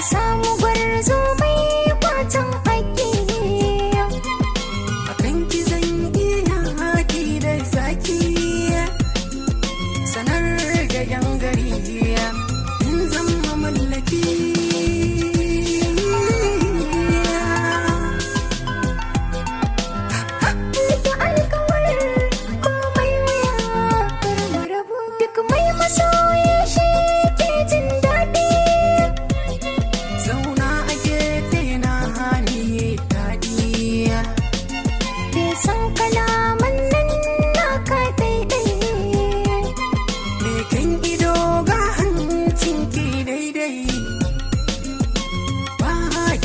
samu gwarzo mai kwatan haƙƙi. Akan ki zan iya haƙi da zaki, sanar da yan gari in zama mallaki. Rike alkawar komai wuya kar mu rabu. Duk mai masoyi shi ke jin daɗi. Zauna a gefe na hani daɗi, Bai san kalaman nan naka daidai. leken ido ga hancin ki daidai, ba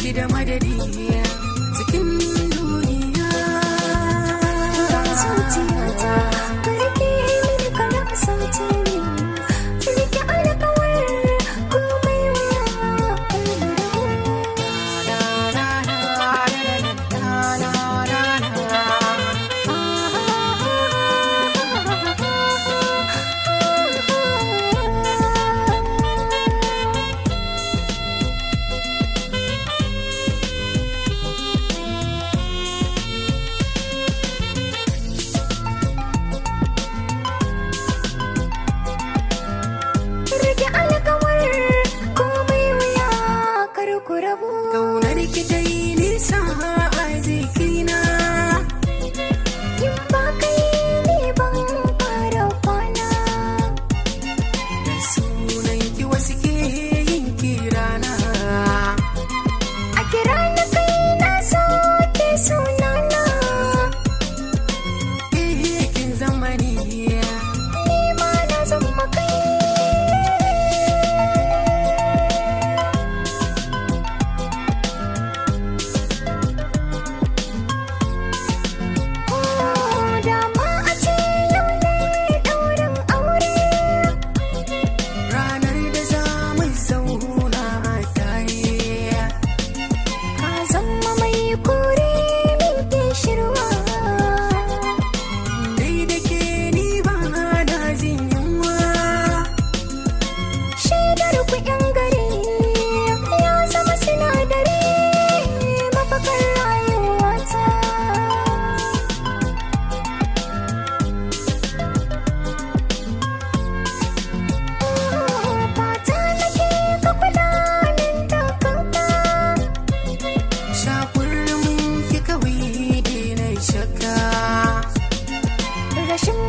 ki da madadi cikin duniya. Zuciyata ka rike mini ka raba sauti min. Rike alkawar komai wuya kar mu rabu. Rike alkawar komai wuya kar ku rabu. Kaunar ki ta yi nisa a jikina, In ba kai ni ban fara kwana. da sunan ki wasu ke yin kirana. A kira na kai na so ke sunana. Kin zamani Ni ma na zama kai. Dama a ce yau ne ɗaurin aure. ranar da za mu zauna a tare. Ka zama mai kore min ke shirwa. Dai da ke ni ba da jin yunwa, Shaidar ku ƴan gari ya zama sinadari mafakar rayuwata. Fata nake ka kula min da kanka. shakurin ki kawai na shakka. Rashin